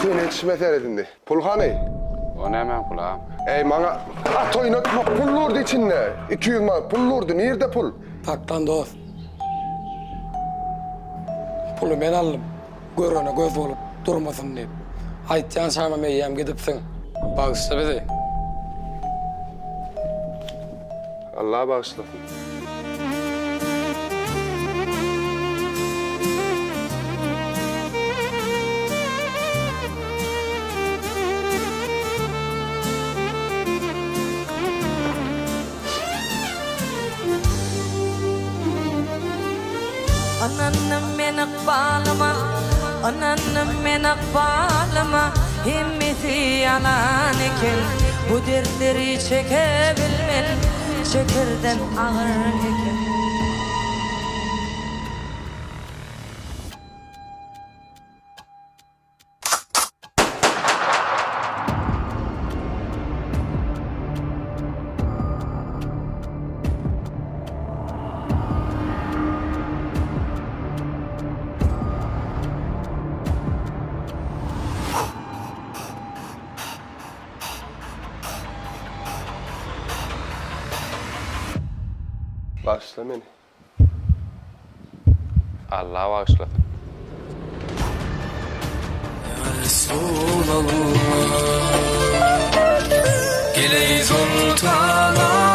Sen hiç meseledin de. Pul hani? O ne men pul ağam? Ey bana at oynatma pullurdu içinde. 200 man pullurdu. Nerede pul? Taktan dost. Pulu ben aldım. Görene göz olup durmasın deyip. Aytcan şama meyyem gidipsin. Bağışla bizi. Allah bağışlasın. Ananım menak bağlama, ananım menak bağlama. Himmeti yalan eken, bu dertleri çekebilmen, çekirden ağır eken. Bağışla beni. Allah bağışlasın. Resulallah, geleyiz ortala.